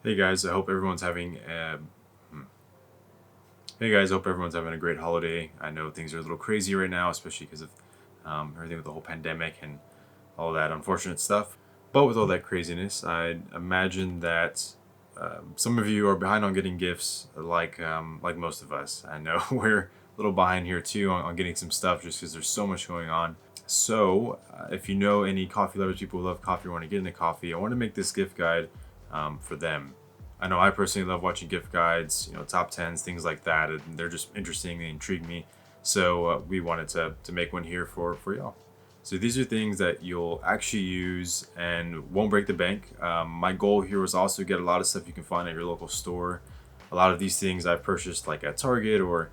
Hey guys, I hope everyone's having a Hey guys, hope everyone's having a great holiday. I know things are a little crazy right now, especially because of everything with the whole pandemic and all that unfortunate stuff. But with all that craziness, I imagine that some of you are behind on getting gifts, like most of us. I know we're a little behind here too on getting some stuff, just because there's so much going on. So, if you know any coffee lovers, people who love coffee, or want to get into coffee, I want to make this gift guide for them. I know I personally love watching gift guides, top tens, things like that, and they're just interesting. They intrigue me. So we wanted to make one here for y'all. So these are things that you'll actually use and won't break the bank. My goal here was also get a lot of stuff you can find at your local store. A lot of these things I've purchased like at Target or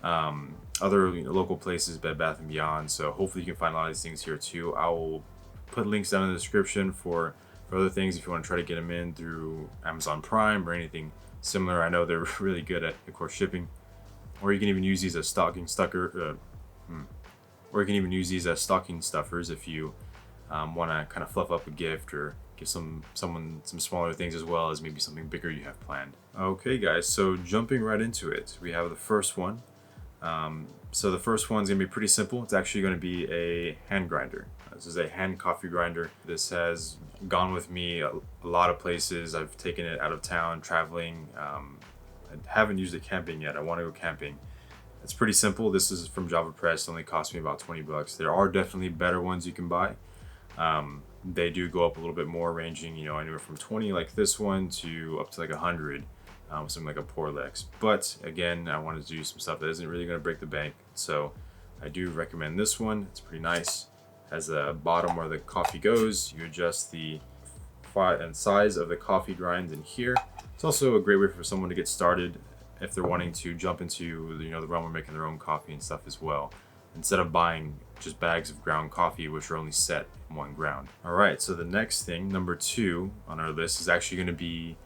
other local places, Bed Bath and Beyond. So hopefully you can find a lot of these things here too. I will put links down in the description for other things if you want to try to get them in through Amazon Prime or anything similar. I know they're really good at, of course, shipping. Or you can even use these as or you can even use these as stocking stuffers if you want to kind of fluff up a gift or give someone some smaller things as well as maybe something bigger you have planned. Okay, guys. So jumping right into it, we have the first one. So the first one's gonna be pretty simple. It's actually gonna be a hand grinder. This is a hand coffee grinder. This has gone with me a lot of places. I've taken it out of town, traveling. I haven't used it camping yet. I want to go camping. It's pretty simple. This is from Javapresse. It only cost me about 20 bucks. There are definitely better ones you can buy. They do go up a little bit more, ranging, anywhere from 20 like this one to up to like 100. Something like a Porlex. But again, I wanted to do some stuff that isn't really going to break the bank. So I do recommend this one. It's pretty nice. Has a bottom where the coffee goes. You adjust the size of the coffee grinds in here. It's also a great way for someone to get started if they're wanting to jump into the realm of making their own coffee and stuff as well, instead of buying just bags of ground coffee, which are only set in one ground. All right, so the next thing, number 2 on our list, is actually going to be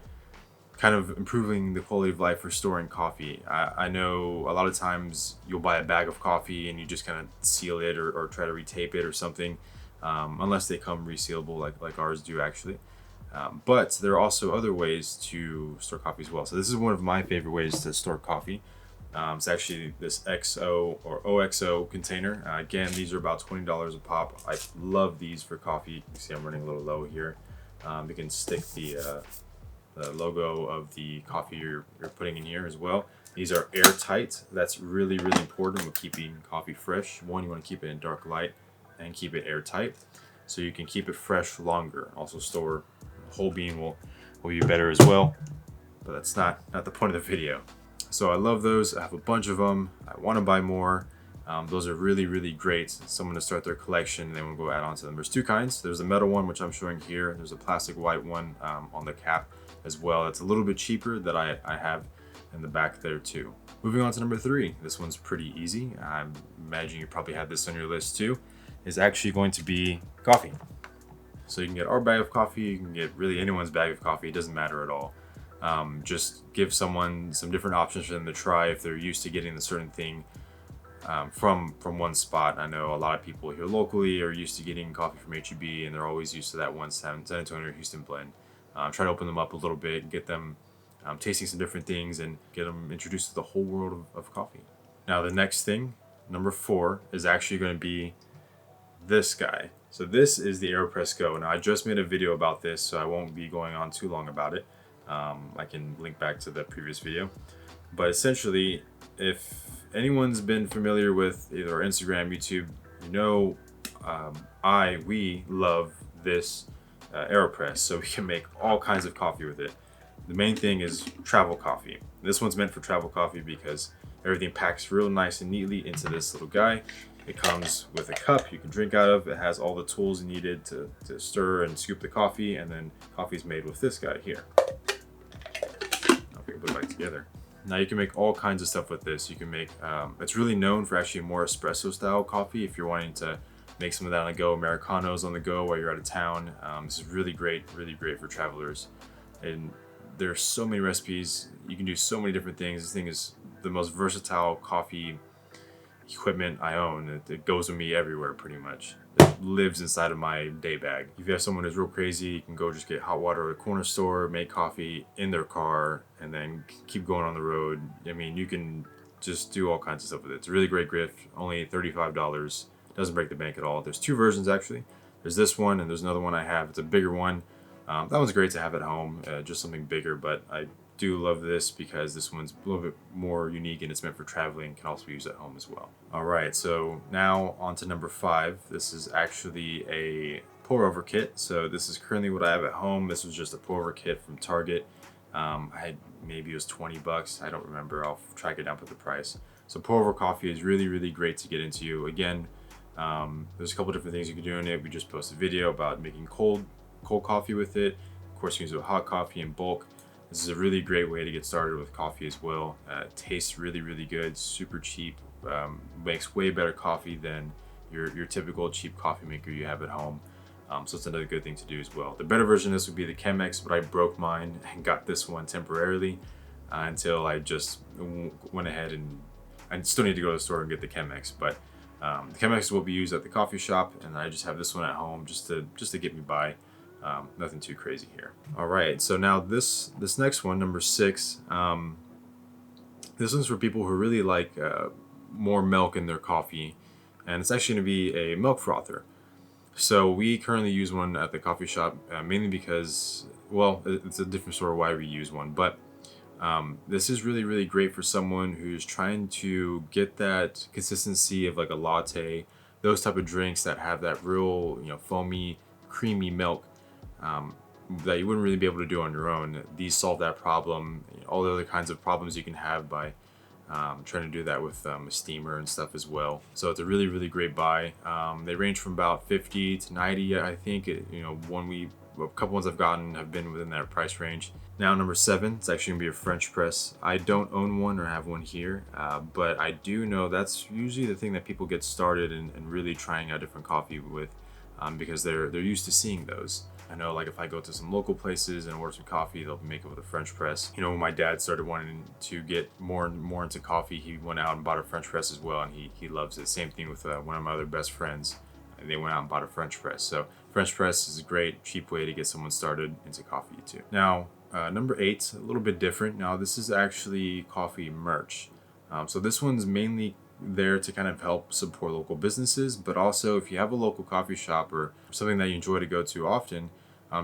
kind of improving the quality of life for storing coffee. I know a lot of times you'll buy a bag of coffee and you just kind of seal it or try to retape it or something, unless they come resealable like ours do actually. But there are also other ways to store coffee as well. So this is one of my favorite ways to store coffee. It's actually this XO or OXO container. Again, these are about $20 a pop. I love these for coffee. You can see I'm running a little low here. You can stick the logo of the coffee you're putting in here as well. These are airtight. That's really, really important with keeping coffee fresh. One, you want to keep it in dark light and keep it airtight so you can keep it fresh longer. Also store whole bean will be better as well, but that's not the point of the video. So I love those. I have a bunch of them. I want to buy more. Those are really, really great. Someone to start their collection and they want to go add on to them. There's 2 kinds. There's a metal one, which I'm showing here. There's a plastic white one on the cap as well. It's a little bit cheaper that I have in the back there too. Moving on to number 3. This one's pretty easy. I imagine you probably had this on your list too. Is actually going to be coffee. So you can get our bag of coffee, you can get really anyone's bag of coffee, it doesn't matter at all. Just give someone some different options for them to try if they're used to getting a certain thing from one spot. I know a lot of people here locally are used to getting coffee from HEB and they're always used to that one San Antonio Houston blend. Try to open them up a little bit, get them tasting some different things and get them introduced to the whole world of coffee. Now the next thing, number 4, is actually going to be this guy. So this is the Aeropress Go. Now I just made a video about this, so I won't be going on too long about it. I can link back to the previous video. But essentially, if anyone's been familiar with either our Instagram, YouTube, we love this Aeropress, so we can make all kinds of coffee with it. The main thing is travel coffee. This one's meant for travel coffee because everything packs real nice and neatly into this little guy. It comes with a cup you can drink out of. It has all the tools needed to stir and scoop the coffee, and then coffee's made with this guy here. Okay, put it back together. Now you can make all kinds of stuff with this. You can make, it's really known for actually more espresso style coffee if you're wanting to make some of that on the go, Americanos on the go while you're out of town. This is really great for travelers. And there's so many recipes. You can do so many different things. This thing is the most versatile coffee equipment I own. It goes with me everywhere pretty much. It lives inside of my day bag. If you have someone who's real crazy, you can go just get hot water at a corner store, make coffee in their car, and then keep going on the road. I mean, you can just do all kinds of stuff with it. It's a really great gift, only $35. Doesn't break the bank at all. There's two versions actually. There's this one and there's another one I have. It's a bigger one. That one's great to have at home, just something bigger, but I do love this because this one's a little bit more unique and it's meant for traveling, can also be used at home as well. All right, so now on to number 5. This is actually a pour over kit. So this is currently what I have at home. This was just a pour over kit from Target. Maybe it was $20. I don't remember. I'll track it down with the price. So pour over coffee is really, really great to get into. Again, there's a couple different things you can do in it. We just posted a video about making cold coffee with it. Of course, you can do hot coffee in bulk. This is a really great way to get started with coffee as well. It tastes really, really good, super cheap, makes way better coffee than your typical cheap coffee maker you have at home. So it's another good thing to do as well. The better version of this would be the Chemex, but I broke mine and got this one temporarily until I just went ahead and I still need to go to the store and get the Chemex, but the Chemex will be used at the coffee shop, and I just have this one at home just to get me by. Nothing too crazy here. All right, so now this next one, number 6, this one's for people who really like more milk in their coffee, and it's actually going to be a milk frother. So we currently use one at the coffee shop, mainly because, well, it's a different story why we use one, but this is really, really great for someone who's trying to get that consistency of like a latte, those type of drinks that have that real, foamy, creamy milk that you wouldn't really be able to do on your own. These solve that problem. All the other kinds of problems you can have by trying to do that with a steamer and stuff as well. So it's a really, really great buy. They range from about 50 to 90, I think. A couple ones I've gotten have been within that price range. Now number 7, it's actually gonna be a French press. I don't own one or have one here, but I do know that's usually the thing that people get started in really trying out different coffee with, because they're used to seeing those. I know, like, if I go to some local places and order some coffee, they'll make it with a French press. When my dad started wanting to get more and more into coffee, he went out and bought a French press as well, and he loves it. Same thing with one of my other best friends. They went out and bought a French press. So French press is a great, cheap way to get someone started into coffee too. Now, number 8, a little bit different. Now, this is actually coffee merch. So this one's mainly there to kind of help support local businesses, but also if you have a local coffee shop or something that you enjoy to go to often,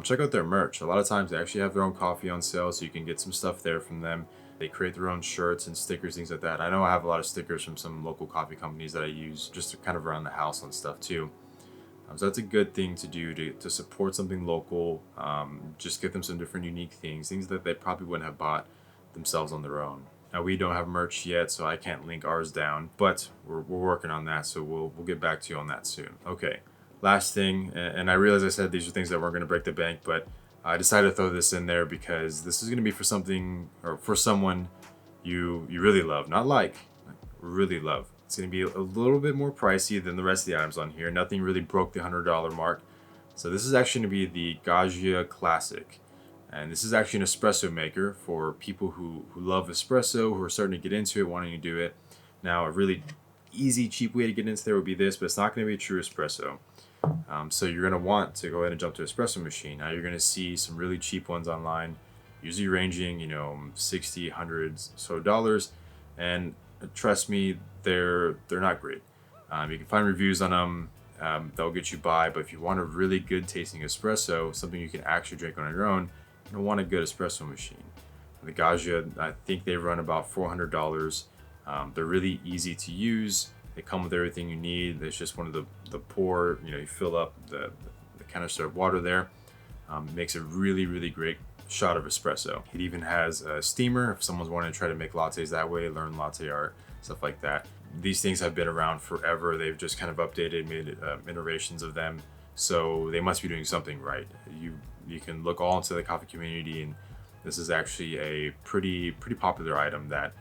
check out their merch. A lot of times they actually have their own coffee on sale, so you can get some stuff there from them. They create their own shirts and stickers, things like that. I know I have a lot of stickers from some local coffee companies that I use just to kind of around the house and stuff too. So that's a good thing to do to support something local. Just get them some different unique things that they probably wouldn't have bought themselves on their own. Now, we don't have merch yet, so I can't link ours down, but we're working on that, so we'll get back to you on that soon. Okay, last thing, and I realize I said these are things that weren't going to break the bank, but I decided to throw this in there because this is going to be for something, or for someone you really love, not like really love. It's going to be a little bit more pricey than the rest of the items on here. Nothing really broke the $100 mark. So this is actually going to be the Gaggia Classic. And this is actually an espresso maker for people who love espresso, who are starting to get into it, wanting to do it. Now, a really easy, cheap way to get into there would be this, but it's not going to be a true espresso. So you're going to want to go ahead and jump to Espresso Machine. Now, you're going to see some really cheap ones online, usually ranging, $60, $100 so dollars. And trust me, they're not great. You can find reviews on them. They'll get you by, but if you want a really good tasting espresso, something you can actually drink on your own, you're gonna want a good espresso machine. The Gaggia, I think they run about $400. They're really easy to use. They come with everything you need. There's just one of the pour, you fill up the canister of water there. Makes a really, really great shot of espresso. It even has a steamer if someone's wanting to try to make lattes that way, learn latte art, stuff like that. These things have been around forever. They've just kind of updated, made iterations of them. So they must be doing something right. You can look all into the coffee community, and this is actually a pretty popular item that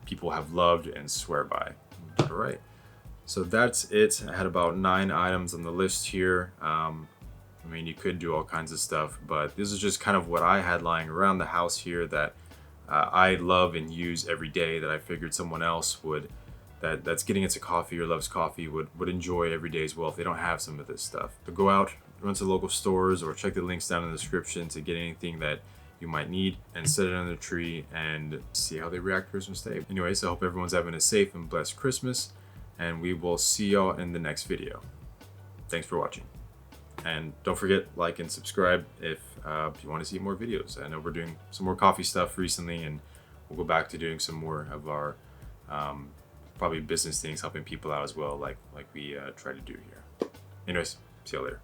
people have loved and swear by. All right, so that's it. I had about 9 items on the list here. You could do all kinds of stuff, but this is just kind of what I had lying around the house here that I love and use every day that I figured someone else would that's getting into coffee or loves coffee would enjoy every day as well if they don't have some of this stuff. So go out, run to local stores, or check the links down in the description to get anything that you might need and set it under the tree and see how they react Christmas Day. Anyways, I hope everyone's having a safe and blessed Christmas, and we will see y'all in the next video. Thanks for watching. And don't forget, like and subscribe if you want to see more videos. I know we're doing some more coffee stuff recently, and we'll go back to doing some more of our probably business things, helping people out as well, like we try to do here. Anyways, see y'all later.